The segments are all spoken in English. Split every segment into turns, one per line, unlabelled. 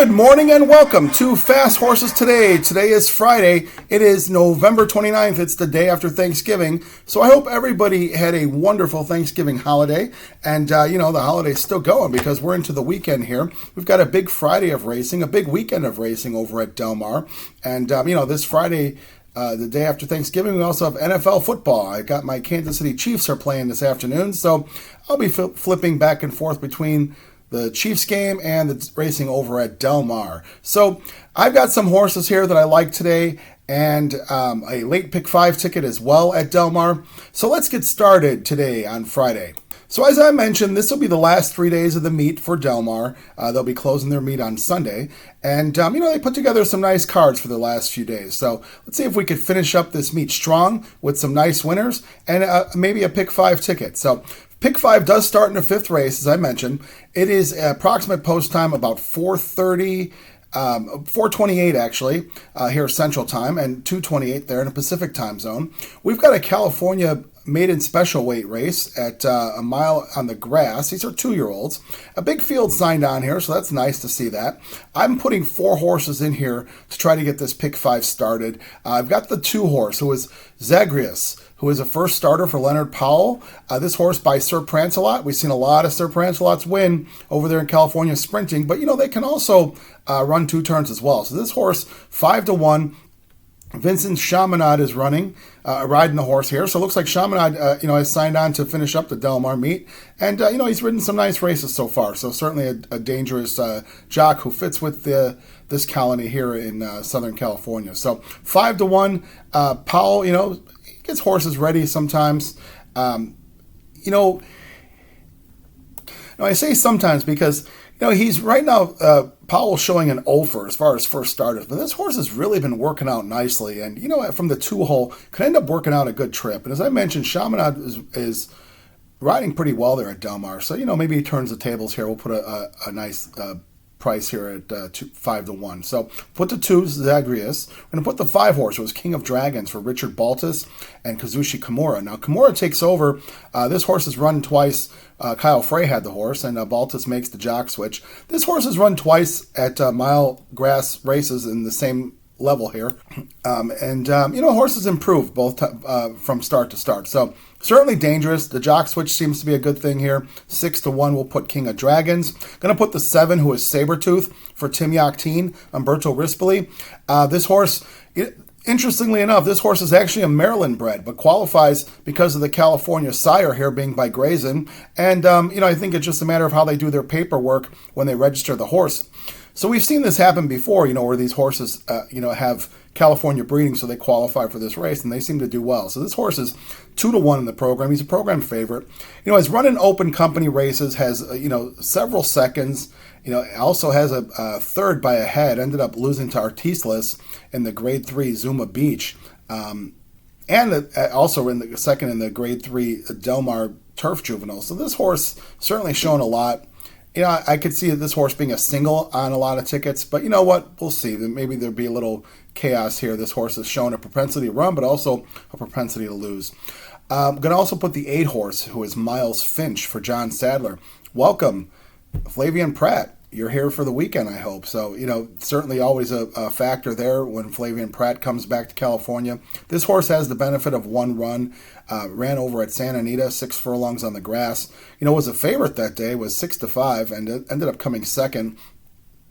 Good morning and welcome to Fast Horses Today. Today is Friday. It is November 29th. It's the day after Thanksgiving. So I hope everybody had a wonderful Thanksgiving holiday. And, the holiday's still going because we're into the weekend here. We've got a big Friday of racing, a big weekend of racing over at Del Mar. And, this Friday, the day after Thanksgiving, we also have NFL football. I got my Kansas City Chiefs are playing this afternoon. So I'll be flipping back and forth between the Chiefs game and the racing over at Del Mar. So I've got some horses here that I like today and a late pick 5 ticket as well at Del Mar. So let's get started today on Friday. So as I mentioned, this will be the last 3 days of the meet for Del Mar. They'll be closing their meet on Sunday. And, they put together some nice cards for the last few days. So let's see if we could finish up this meet strong with some nice winners and maybe a pick 5 ticket. So Pick 5 does start in the 5th race, as I mentioned. It is approximate post time about 4:30, 4:28 actually, here Central Time, and 2:28 there in the Pacific Time Zone. We've got a California maiden special weight race at a mile on the grass. These are 2-year-olds. A big field signed on here, so that's nice to see that. I'm putting 4 horses in here to try to get this pick 5 started. I've got the 2 horse, who is Zagreus, who is a first starter for Leonard Powell. This horse by Sir Prancelot. We've seen a lot of Sir Prancelots win over there in California sprinting, but they can also run 2 turns as well. So this horse, 5-1. Vincent Chaminade is riding the horse here. So it looks like Chaminade, has signed on to finish up the Del Mar meet. And, he's ridden some nice races so far. So certainly a dangerous jock who fits with this colony here in Southern California. So 5-1. Powell, gets horses ready sometimes. I say sometimes because, he's right now, Powell's showing an offer as far as first starters, but this horse has really been working out nicely. And, from the 2-hole, could end up working out a good trip. And as I mentioned, Chaminade is riding pretty well there at Del Mar. So, maybe he turns the tables here. We'll put a nice price here at 5-1. So put the 2, Zagreus. We're going to put the 5 horse, who was King of Dragons, for Richard Baltus and Kazushi Kimura. Now, Kimura takes over. This horse has run twice. Kyle Frey had the horse, and Baltus makes the jock switch. This horse has run twice at mile grass races in the same level here. Horses improve both from start to start. So certainly dangerous. The jock switch seems to be a good thing here. 6-1 will put King of Dragons. Going to put the 7, who is Sabretooth, for Tim Yakteen, Umberto Rispoli. This horse, interestingly enough, this horse is actually a Maryland bred, but qualifies because of the California sire here being by Grayson. And, I think it's just a matter of how they do their paperwork when they register the horse. So we've seen this happen before, where these horses, have California breeding, so they qualify for this race, and they seem to do well. So this horse is 2-1 in the program. He's a program favorite. Has run in open company races, has, several seconds. Also has a third by a head, ended up losing to Artislas in the Grade 3 Zuma Beach. And also in the second in the Grade 3 Del Mar Turf Juvenile. So this horse certainly shown a lot. I could see this horse being a single on a lot of tickets, but you know what? We'll see. Maybe there'll be a little chaos here. This horse has shown a propensity to run, but also a propensity to lose. I'm going to also put the 8 horse, who is Miles Finch, for John Sadler. Welcome, Flavien Prat. You're here for the weekend, I hope. So, certainly always a factor there when Flavien Prat comes back to California. This horse has the benefit of 1 run. Ran over at Santa Anita, 6 furlongs on the grass. Was a favorite that day, was 6-5, and ended up coming second.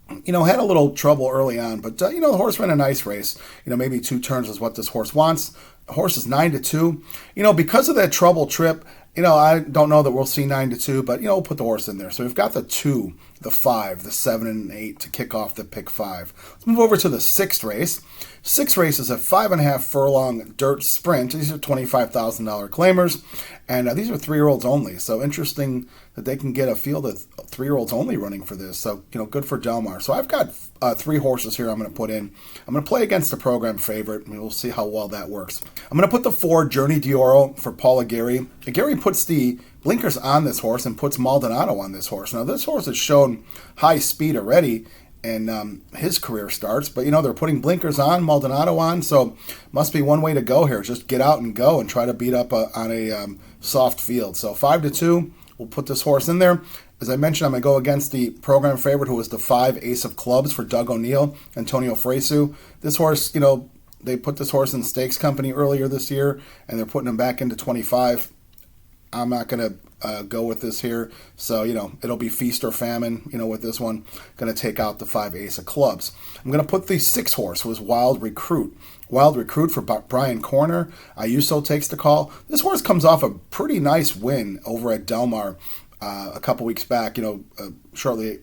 Had a little trouble early on, but, the horse ran a nice race. Maybe 2 turns is what this horse wants. The horse is 9-2. Because of that trouble trip, I don't know that we'll see 9-2, but, we'll put the horse in there. So we've got the 2, the 5, the 7, and 8 to kick off the pick 5. Let's move over to the 6th race. 6 races, a 5.5 furlong dirt sprint. These are $25,000 claimers, and these are 3-year-olds only. So interesting that they can get a field of 3-year-olds only running for this. So, good for Del Mar. So I've got 3 horses here I'm going to put in. I'm going to play against the program favorite, and we'll see how well that works. I'm going to put the 4, Journey d'Oro, for Paul Aguirre. Aguirre puts the blinkers on this horse and puts Maldonado on this horse. Now, this horse has shown high speed already in his career starts, but they're putting blinkers on, Maldonado on, so must be one way to go here. Just get out and go and try to beat up on a soft field. So 5-2, we'll put this horse in there. As I mentioned, I'm going to go against the program favorite, who was the 5 Ace of Clubs for Doug O'Neill, Antonio Fresu. This horse, they put this horse in Stakes Company earlier this year, and they're putting him back into 25. I'm not going to go with this here. So, it'll be feast or famine, with this one. Going to take out the 5 Ace of Clubs. I'm going to put the 6 horse, who is Wild Recruit. Wild Recruit for Brian Corner. Ayuso takes the call. This horse comes off a pretty nice win over at Del Mar a couple weeks back, shortly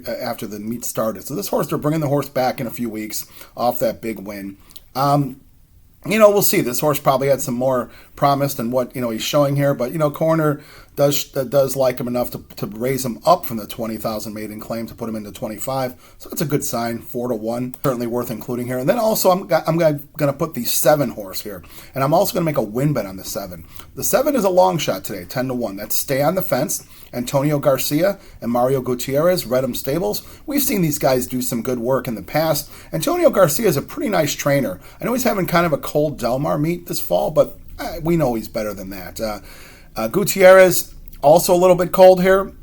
after the meet started. So this horse, they're bringing the horse back in a few weeks off that big win. We'll see. This horse probably had some more promise than what, he's showing here. But, Corner does like him enough to raise him up from the 20,000 maiden claim to put him into 25. So it's a good sign, 4-1. Certainly worth including here. And then also I'm going to put the 7 horse here. And I'm also going to make a win bet on the 7. The 7 is a long shot today, 10-1. That's Stay on the Fence. Antonio Garcia and Mario Gutierrez, Redham Stables. We've seen these guys do some good work in the past. Antonio Garcia is a pretty nice trainer. I know he's having kind of a cold Del Mar meet this fall, but we know he's better than that. Gutierrez, also a little bit cold here.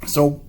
So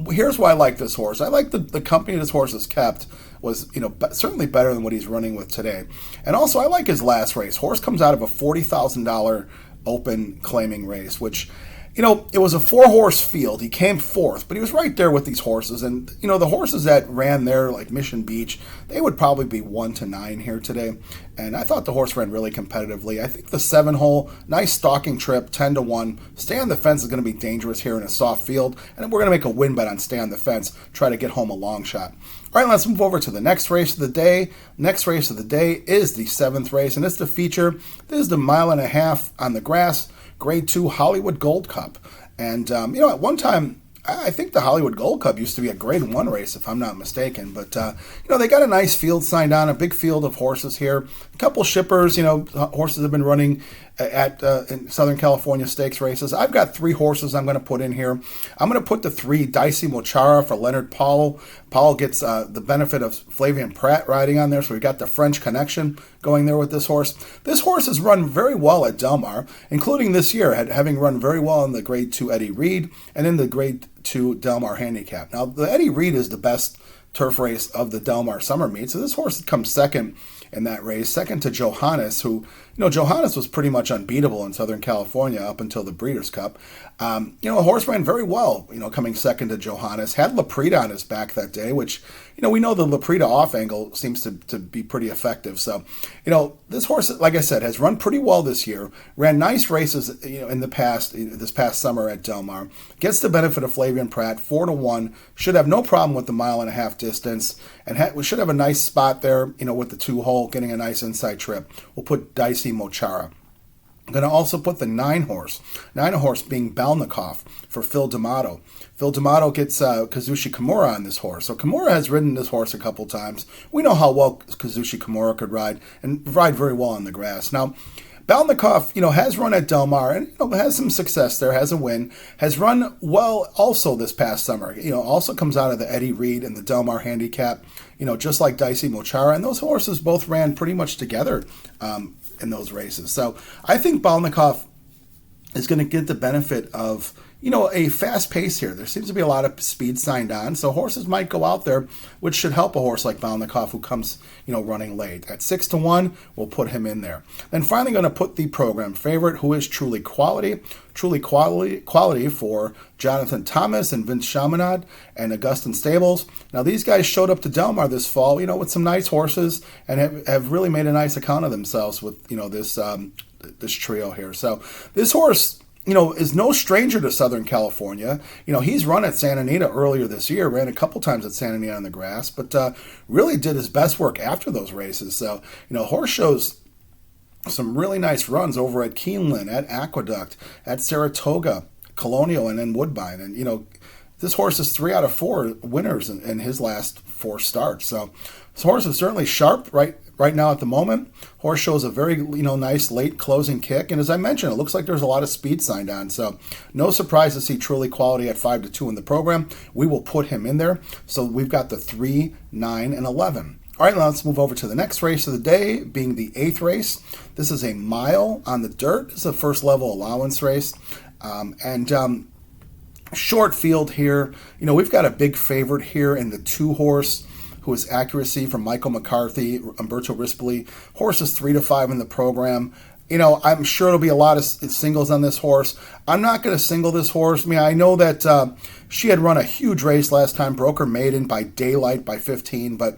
here's why I like this horse. I like the company this horse has kept was, certainly better than what he's running with today. And also I like his last race. Horse comes out of a $40,000 open claiming race, which, it was a 4-horse field. He came 4th, but he was right there with these horses. And, the horses that ran there, like Mission Beach, they would probably be 1-9 here today. And I thought the horse ran really competitively. I think the 7-hole, nice stalking trip, 10-1. Stay on the Fence is going to be dangerous here in a soft field. And we're going to make a win bet on Stay on the Fence, try to get home a long shot. All right, let's move over to the next race of the day. Next race of the day is the 7th race, and it's the feature. This is the 1.5 miles on the grass. Grade 2 Hollywood Gold Cup. And, at one time, I think the Hollywood Gold Cup used to be a Grade 1 race, if I'm not mistaken. But, they got a nice field signed on, a big field of horses here. A couple shippers, horses have been running at in Southern California stakes races. I've got 3 horses I'm going to put in here. I'm going to put the 3 Dicey Mochara for Leonard Powell. Powell gets the benefit of Flavien Prat riding on there, so we got the French connection going there with this horse. This horse has run very well at Del Mar, including this year, having run very well in the Grade 2 Eddie Reed and in the Grade 2 Del Mar Handicap. Now, the Eddie Reed is the best turf race of the Del Mar Summer Meet, so this horse comes second in that race, second to Johannes, who, Johannes was pretty much unbeatable in Southern California up until the Breeders' Cup. A horse ran very well, coming second to Johannes. Had Laprida on his back that day, which, we know the Laprida off angle seems to be pretty effective. So, this horse, like I said, has run pretty well this year. Ran nice races, in the past, this past summer at Del Mar. Gets the benefit of Flavien Prat, 4-1. Should have no problem with the 1.5 mile distance. And we should have a nice spot there, with the 2-hole, getting a nice inside trip. We'll put Dicey Mochara. I'm going to also put the 9 horse. 9 horse being Balnikov for Phil D'Amato. Phil D'Amato gets Kazushi Kimura on this horse. So Kimura has ridden this horse a couple times. We know how well Kazushi Kimura could ride and ride very well on the grass. Now, Balnikov, has run at Del Mar and, has some success there, has a win, has run well also this past summer. Also comes out of the Eddie Reed and the Del Mar Handicap, just like Dicey Mochara. And those horses both ran pretty much together in those races. So I think Balnikov is going to get the benefit of, a fast pace here. There seems to be a lot of speed signed on, so horses might go out there, which should help a horse like Balnikov who comes, running late. At 6-1, we'll put him in there. Then finally going to put the program favorite, who is Truly Quality. Truly Quality for Jonathan Thomas and Vince Chaminade and Augustin Stables. Now, these guys showed up to Del Mar this fall, with some nice horses and have really made a nice account of themselves with, this trio here. So this horse, is no stranger to Southern California. He's run at Santa Anita earlier this year, ran a couple times at Santa Anita on the grass, but really did his best work after those races. So, horse shows some really nice runs over at Keeneland, at Aqueduct, at Saratoga, Colonial, and then Woodbine. And, this horse is 3 out of 4 winners in his last 4 starts. So this horse is certainly sharp right now at the moment. Horse shows a very, nice late closing kick. And as I mentioned, it looks like there's a lot of speed signed on. So no surprise to see Truly Quality at 5-2 in the program. We will put him in there. So we've got the 3, 9, and 11. All right, now let's move over to the next race of the day, being the 8th race. This is a mile on the dirt. This is a first level allowance race. Short field here. We've got a big favorite here in the 2-horse, who is Accuracy from Michael McCarthy, Umberto Rispoli. Horse is 3-5 in the program. I'm sure there'll be a lot of singles on this horse. I'm not going to single this horse. I know that she had run a huge race last time, broke her maiden by daylight by 15, but,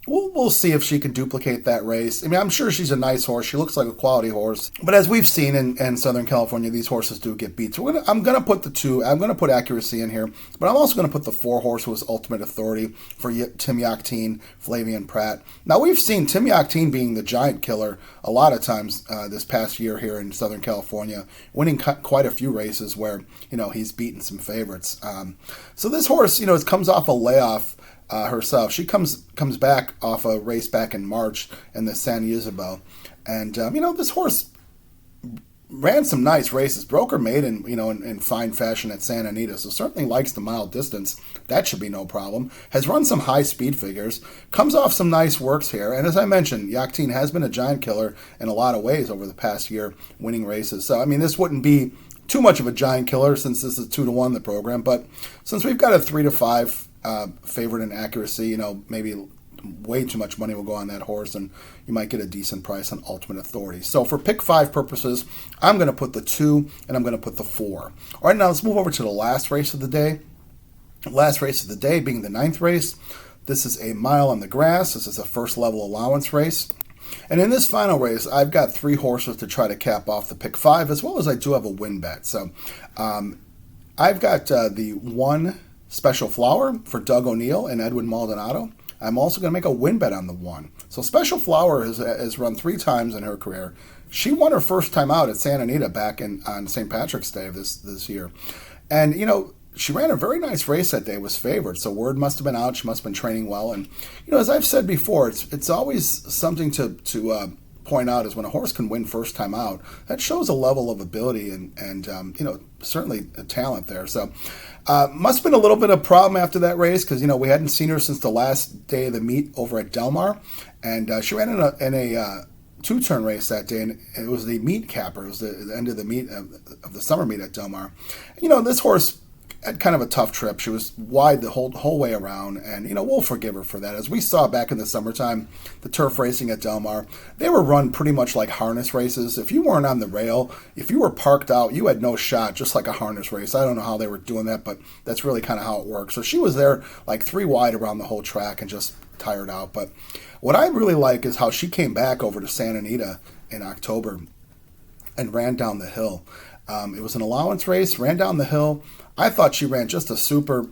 we'll see if she can duplicate that race. I'm sure she's a nice horse. She looks like a quality horse. But as we've seen in Southern California, these horses do get beat. So I'm going to put the 2. I'm going to put Accuracy in here. But I'm also going to put the 4-horse, who is Ultimate Authority, for Tim Yakteen, Flavien Prat. Now, we've seen Tim Yakteen being the giant killer a lot of times this past year here in Southern California, winning quite a few races where, he's beaten some favorites. So this horse, it comes off a layoff herself. She comes back off a race back in March in the San Ysabel. And, this horse ran some nice races, broke her maiden, in fine fashion at Santa Anita, so certainly likes the mile distance. That should be no problem. Has run some high speed figures, comes off some nice works here, and as I mentioned, Yakteen has been a giant killer in a lot of ways over the past year, winning races. So, this wouldn't be too much of a giant killer since this is 2-1 in the program, but since we've got a 3-5 favorite in Accuracy, maybe way too much money will go on that horse, and you might get a decent price on Ultimate Authority. So for pick 5 purposes, I'm going to put the 2 and I'm going to put the 4. All right, now let's move over to the last race of the day. Last race of the day being the 9th race. This is a mile on the grass. This is a first level allowance race. And in this final race, I've got 3 horses to try to cap off the pick 5, as well as I do have a win bet. So I've got the 1 Special Flower for Doug O'Neill and Edwin Maldonado. I'm also going to make a win bet on the 1. So Special Flower has run 3 times in her career. She won her first time out at Santa Anita back on St. Patrick's Day of this year. And, she ran a very nice race that day, was favored. So word must have been out. She must have been training well. And, as I've said before, it's always something to point out is when a horse can win first time out, that shows a level of ability and certainly a talent there. So must have been a little bit of a problem after that race because, we hadn't seen her since the last day of the meet over at Del Mar. And she ran in a 2-turn race that day, and it was the meet capper. It was the end of the meet of the summer meet at Del Mar. This horse had kind of a tough trip. She was wide the whole way around, and we'll forgive her for that. As we saw back in the summertime, the turf racing at Del Mar, they were run pretty much like harness races. If you weren't on the rail, if you were parked out, you had no shot, just like a harness race. I don't know how they were doing that, but that's really kind of how it works. So she was there like 3 wide around the whole track and just tired out. But what I really like is how she came back over to Santa Anita in October and ran down the hill. It was an allowance race, ran down the hill. I thought she ran just a super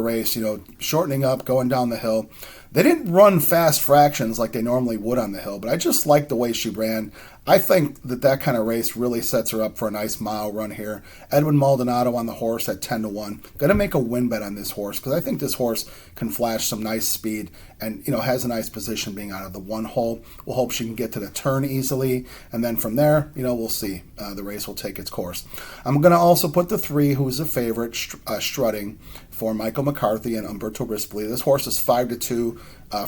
race, shortening up, going down the hill. They didn't run fast fractions like they normally would on the hill, but I just liked the way she ran. I think that kind of race really sets her up for a nice mile run here. Edwin Maldonado on the horse at 10-1. Going to make a win bet on this horse because I think this horse can flash some nice speed and, has a nice position being out of the 1 hole. We'll hope she can get to the turn easily. And then from there, we'll see. The race will take its course. I'm going to also put the 3, who's a favorite, Strutting, for Michael McCarthy and Umberto Rispoli. This horse is 5-2.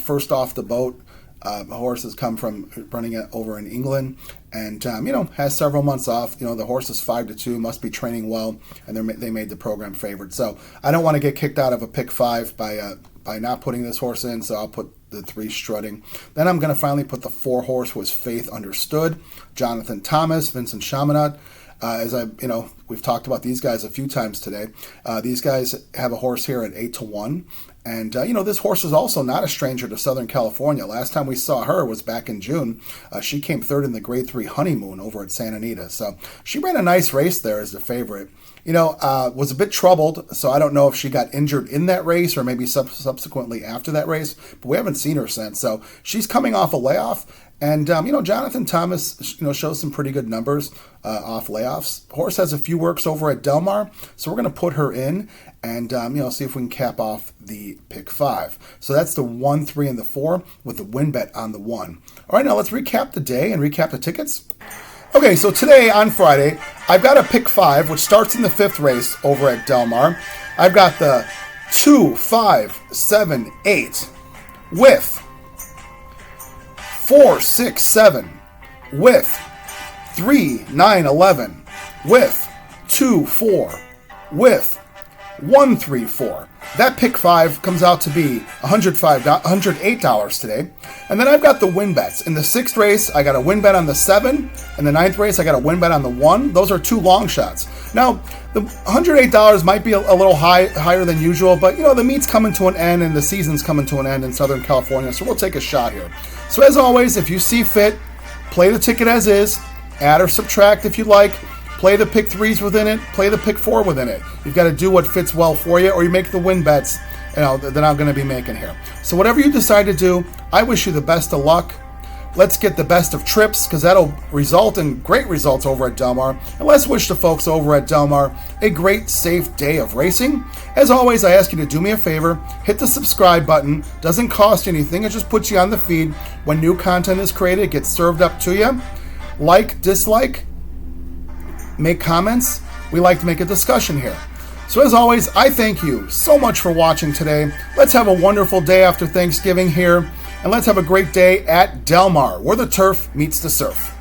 First off the boat. Horse has come from running it over in England and, has several months off. The horse is 5-2, must be training well, and they made the program favorite. So I don't want to get kicked out of a pick 5 by not putting this horse in, so I'll put the 3 Strutting. Then I'm going to finally put the 4 horse, who is Faith Understood, Jonathan Thomas, Vincent Chaminade. We've talked about these guys a few times today. These guys have a horse here at 8-1. And, this horse is also not a stranger to Southern California. Last time we saw her was back in June. She came 3rd in the Grade 3 Honeymoon over at Santa Anita. So she ran a nice race there as the favorite. Was a bit troubled, so I don't know if she got injured in that race or maybe subsequently after that race, but we haven't seen her since. So she's coming off a layoff. And, Jonathan Thomas, shows some pretty good numbers off layoffs. Horse has a few works over at Del Mar, so we're going to put her in and, see if we can cap off the pick 5. So that's the 1, 3, and the 4 with the win bet on the 1. All right, now let's recap the day and recap the tickets. Okay, so today on Friday, I've got a pick 5, which starts in the 5th race over at Del Mar. I've got the 2, 5, 7, 8 with 4, 6, 7 with 3, 9, 11 with 2, 4 with 134. That pick 5 comes out to be $108 today. And then I've got the win bets. In the 6th race, I got a win bet on the 7. In the 9th race, I got a win bet on the 1. Those are 2 long shots. Now, the $108 might be a little higher than usual, but the meet's coming to an end and the season's coming to an end in Southern California, so we'll take a shot here. So as always, if you see fit, play the ticket as is, add or subtract if you like. Play the pick 3s within it, play the pick 4 within it. You've got to do what fits well for you, or you make the win bets that I'm going to be making here. So whatever you decide to do, I wish you the best of luck. Let's get the best of trips, because that'll result in great results over at Del Mar. And let's wish the folks over at Del Mar a great, safe day of racing. As always, I ask you to do me a favor, hit the subscribe button. Doesn't cost you anything, it just puts you on the feed. When new content is created, it gets served up to you. Like, dislike, make comments. We like to make a discussion here. So as always, I thank you so much for watching today. Let's have a wonderful day after Thanksgiving here, and let's have a great day at Del Mar, where the turf meets the surf.